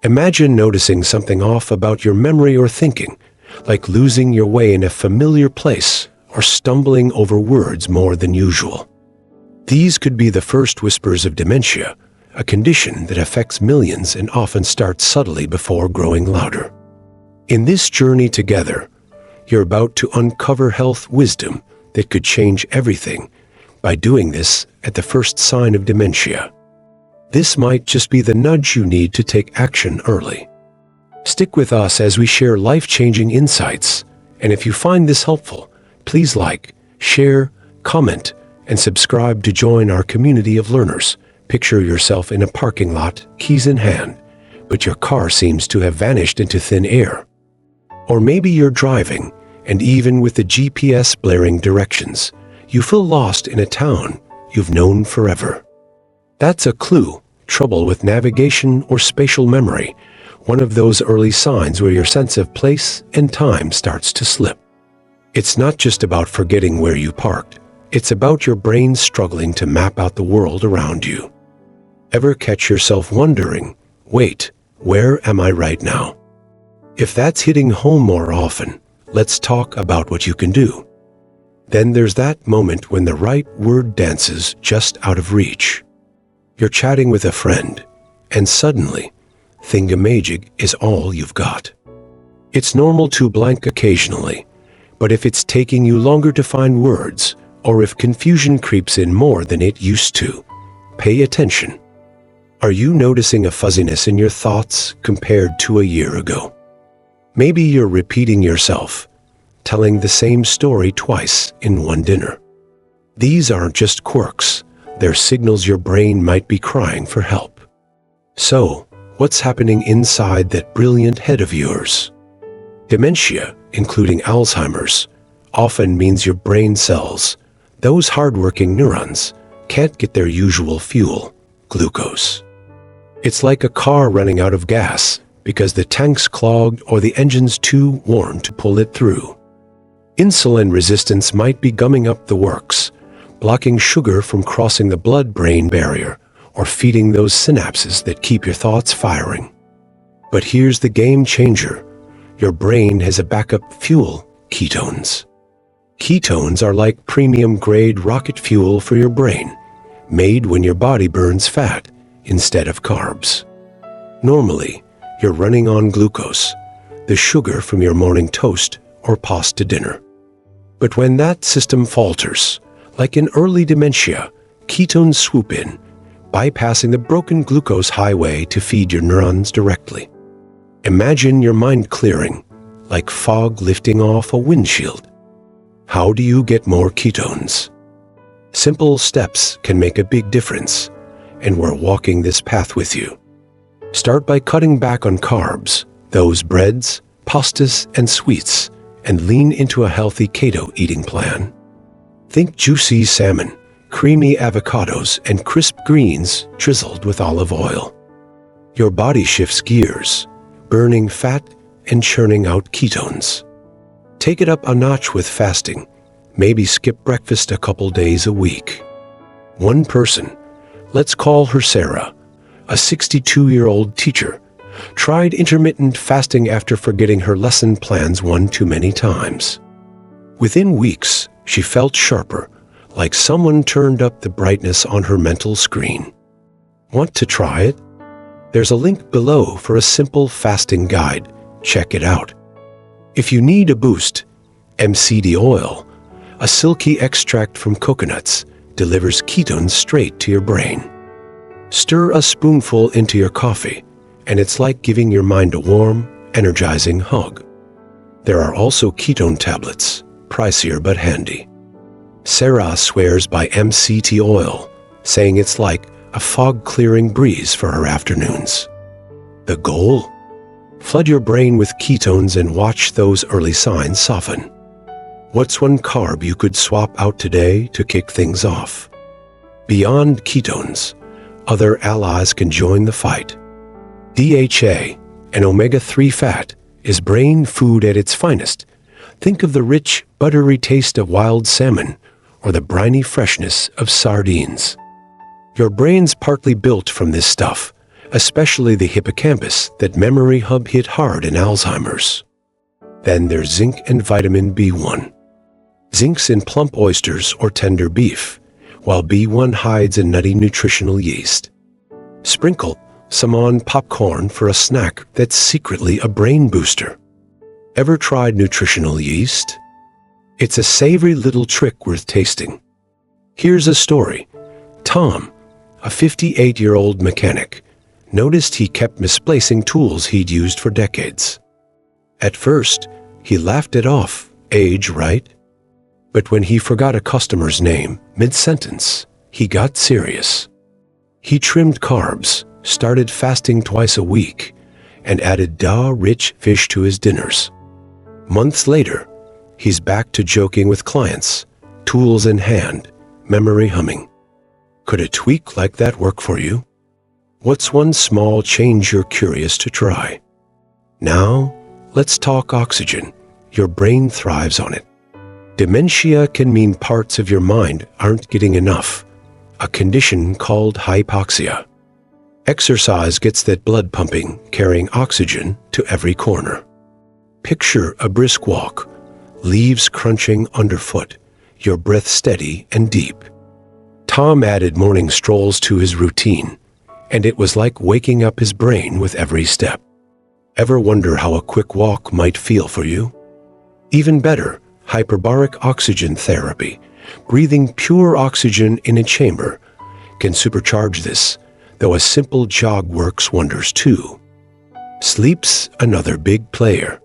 Imagine noticing something off about your memory or thinking, like losing your way in a familiar place or stumbling over words more than usual. These could be the first whispers of dementia, a condition that affects millions and often starts subtly before growing louder. In this journey together, you're about to uncover health wisdom that could change everything by doing this at the first sign of dementia. This might just be the nudge you need to take action early. Stick with us as we share life-changing insights, and if you find this helpful, please like, share, comment, and subscribe to join our community of learners. Picture yourself in a parking lot, keys in hand, but your car seems to have vanished into thin air. Or maybe you're driving, and even with the GPS blaring directions, you feel lost in a town you've known forever. That's a clue, trouble with navigation or spatial memory, one of those early signs where your sense of place and time starts to slip. It's not just about forgetting where you parked, it's about your brain struggling to map out the world around you. Ever catch yourself wondering, wait, where am I right now? If that's hitting home more often, let's talk about what you can do. Then there's that moment when the right word dances just out of reach. You're chatting with a friend, and suddenly, thingamajig is all you've got. It's normal to blank occasionally, but if it's taking you longer to find words, or if confusion creeps in more than it used to, pay attention. Are you noticing a fuzziness in your thoughts compared to a year ago? Maybe you're repeating yourself, telling the same story twice in one dinner. These aren't just quirks, they're signals your brain might be crying for help. So, what's happening inside that brilliant head of yours? Dementia, including Alzheimer's, often means your brain cells, those hardworking neurons, can't get their usual fuel, glucose. It's like a car running out of gas because the tank's clogged or the engine's too worn to pull it through. Insulin resistance might be gumming up the works, blocking sugar from crossing the blood-brain barrier or feeding those synapses that keep your thoughts firing. But here's the game changer. Your brain has a backup fuel, ketones. Ketones are like premium-grade rocket fuel for your brain, made when your body burns fat instead of carbs. Normally, you're running on glucose, the sugar from your morning toast or pasta dinner. But when that system falters, like in early dementia, ketones swoop in, bypassing the broken glucose highway to feed your neurons directly. Imagine your mind clearing, like fog lifting off a windshield. How do you get more ketones? Simple steps can make a big difference, and we're walking this path with you. Start by cutting back on carbs, those breads, pastas, and sweets, and lean into a healthy keto eating plan. Think juicy salmon, creamy avocados, and crisp greens drizzled with olive oil. Your body shifts gears, burning fat and churning out ketones. Take it up a notch with fasting. Maybe skip breakfast a couple days a week. One person, let's call her Sarah, a 62-year-old teacher, tried intermittent fasting after forgetting her lesson plans one too many times. Within weeks, she felt sharper, like someone turned up the brightness on her mental screen. Want to try it? There's a link below for a simple fasting guide. Check it out. If you need a boost, MCT oil, a silky extract from coconuts, delivers ketones straight to your brain. Stir a spoonful into your coffee, and it's like giving your mind a warm, energizing hug. There are also ketone tablets, pricier but handy. Sarah swears by MCT oil, saying it's like a fog-clearing breeze for her afternoons. The goal? Flood your brain with ketones and watch those early signs soften. What's one carb you could swap out today to kick things off? Beyond ketones, other allies can join the fight. DHA, an omega-3 fat, is brain food at its finest. Think of the rich, buttery taste of wild salmon or the briny freshness of sardines. Your brain's partly built from this stuff, especially the hippocampus, that memory hub hit hard in Alzheimer's. Then there's zinc and vitamin B1. Zinc's in plump oysters or tender beef, while B1 hides in nutty nutritional yeast. Sprinkle some on popcorn for a snack that's secretly a brain booster. Ever tried nutritional yeast? It's a savory little trick worth tasting. Here's a story. Tom, a 58-year-old mechanic, noticed he kept misplacing tools he'd used for decades. At first, he laughed it off, age, right? But when he forgot a customer's name mid-sentence, he got serious. He trimmed carbs, started fasting twice a week, and added rich fish to his dinners. Months later, he's back to joking with clients, tools in hand, memory humming. Could a tweak like that work for you? What's one small change you're curious to try? Now, let's talk oxygen. Your brain thrives on it. Dementia can mean parts of your mind aren't getting enough, a condition called hypoxia. Exercise gets that blood pumping, carrying oxygen to every corner. Picture a brisk walk, leaves crunching underfoot, your breath steady and deep. Tom added morning strolls to his routine, and it was like waking up his brain with every step. Ever wonder how a quick walk might feel for you? Even better, hyperbaric oxygen therapy, breathing pure oxygen in a chamber, can supercharge this, though a simple jog works wonders too. Sleep's another big player.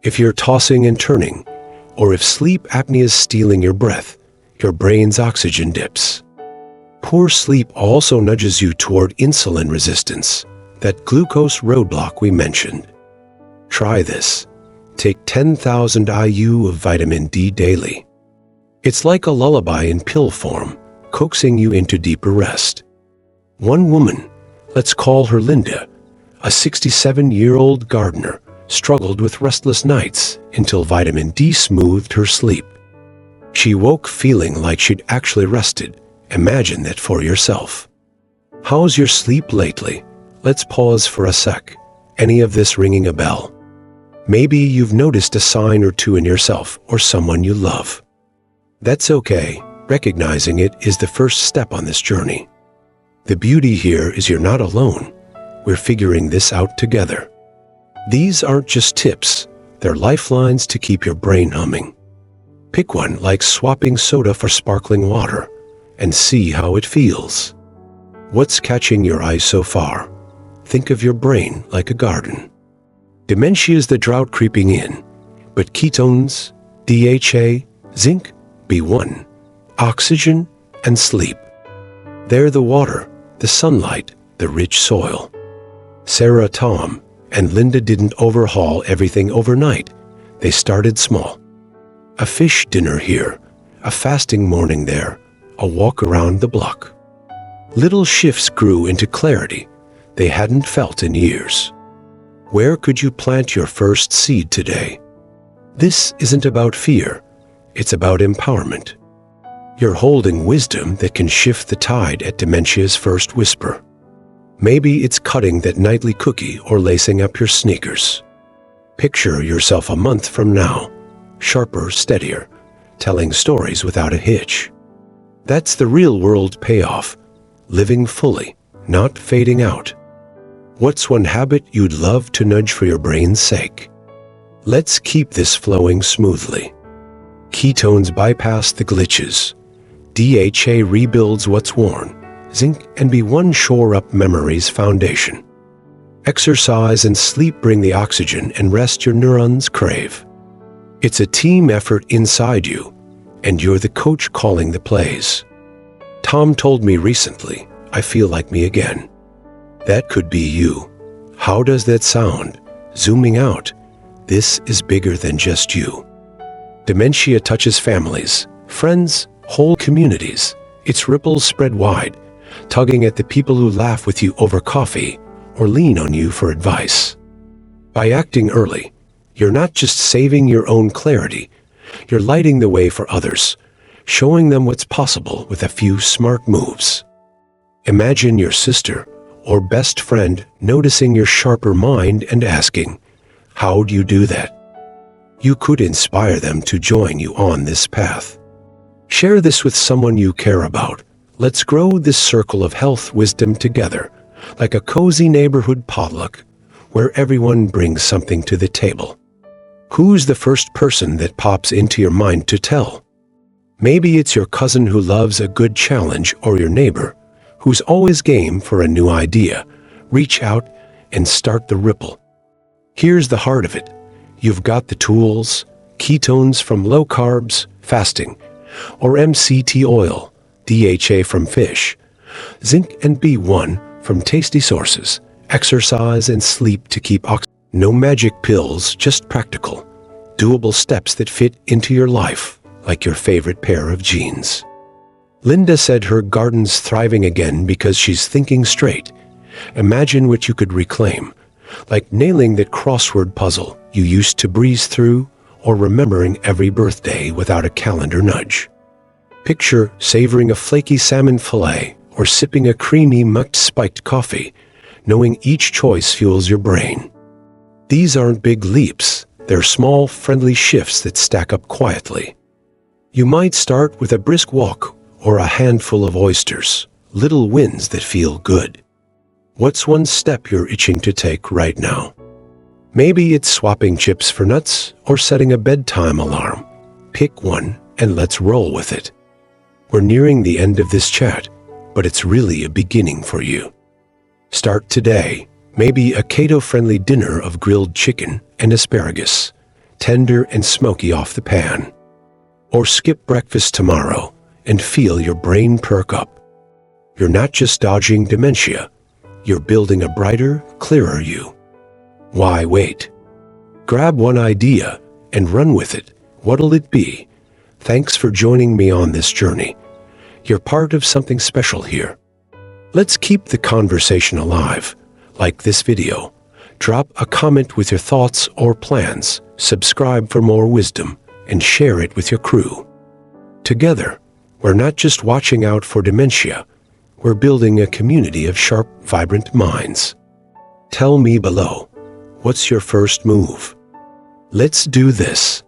If you're tossing and turning, or if sleep apnea is stealing your breath, your brain's oxygen dips. Poor sleep also nudges you toward insulin resistance, that glucose roadblock we mentioned. Try this. Take 10,000 IU of vitamin D daily. It's like a lullaby in pill form, coaxing you into deeper rest. One woman, let's call her Linda, a 67-year-old gardener, struggled with restless nights until vitamin D smoothed her sleep. She woke feeling like she'd actually rested. Imagine that for yourself. How's your sleep lately? Let's pause for a sec. Any of this ringing a bell? Maybe you've noticed a sign or two in yourself or someone you love. That's okay. Recognizing it is the first step on this journey. The beauty here is you're not alone. We're figuring this out together. These aren't just tips. They're lifelines to keep your brain humming. Pick one, like swapping soda for sparkling water, and see how it feels. What's catching your eye so far? Think of your brain like a garden. Dementia is the drought creeping in, but ketones, DHA, zinc, B1, oxygen, and sleep. They're the water, the sunlight, the rich soil. Sarah, Tom, and Linda didn't overhaul everything overnight. They started small. A fish dinner here, a fasting morning there, a walk around the block. Little shifts grew into clarity they hadn't felt in years. Where could you plant your first seed today? This isn't about fear, it's about empowerment. You're holding wisdom that can shift the tide at dementia's first whisper. Maybe it's cutting that nightly cookie or lacing up your sneakers. Picture yourself a month from now, sharper, steadier, telling stories without a hitch. That's the real-world payoff, living fully, not fading out. What's one habit you'd love to nudge for your brain's sake? Let's keep this flowing smoothly. Ketones bypass the glitches. DHA rebuilds what's worn. Zinc and B1 shore up memory's foundation. Exercise and sleep bring the oxygen and rest your neurons crave. It's a team effort inside you, and you're the coach calling the plays. Tom told me recently, I feel like me again. That could be you. How does that sound? Zooming out, this is bigger than just you. Dementia touches families, friends, whole communities. Its ripples spread wide, tugging at the people who laugh with you over coffee or lean on you for advice. By acting early, you're not just saving your own clarity, you're lighting the way for others, showing them what's possible with a few smart moves. Imagine your sister or best friend noticing your sharper mind and asking, "How do you do that?" You could inspire them to join you on this path. Share this with someone you care about. Let's grow this circle of health wisdom together, like a cozy neighborhood potluck, where everyone brings something to the table. Who's the first person that pops into your mind to tell? Maybe it's your cousin who loves a good challenge, or your neighbor who's always game for a new idea. Reach out and start the ripple. Here's the heart of it. You've got the tools: ketones from low carbs, fasting, or MCT oil, DHA from fish, zinc and B1 from tasty sources, exercise and sleep to keep oxygen. No magic pills, just practical, doable steps that fit into your life, like your favorite pair of jeans. Linda said her garden's thriving again because she's thinking straight. Imagine what you could reclaim, like nailing that crossword puzzle you used to breeze through, or remembering every birthday without a calendar nudge. Picture savoring a flaky salmon fillet or sipping a creamy mucked spiked coffee, knowing each choice fuels your brain. These aren't big leaps, they're small, friendly shifts that stack up quietly. You might start with a brisk walk or a handful of oysters, little wins that feel good. What's one step you're itching to take right now? Maybe it's swapping chips for nuts or setting a bedtime alarm. Pick one and let's roll with it. We're nearing the end of this chat, but it's really a beginning for you. Start today. Maybe a keto-friendly dinner of grilled chicken and asparagus, tender and smoky off the pan. Or skip breakfast tomorrow and feel your brain perk up. You're not just dodging dementia, you're building a brighter, clearer you. Why wait? Grab one idea and run with it. What'll it be? Thanks for joining me on this journey. You're part of something special here. Let's keep the conversation alive. Like this video, drop a comment with your thoughts or plans, subscribe for more wisdom, and share it with your crew. Together, we're not just watching out for dementia, we're building a community of sharp, vibrant minds. Tell me below, what's your first move? Let's do this.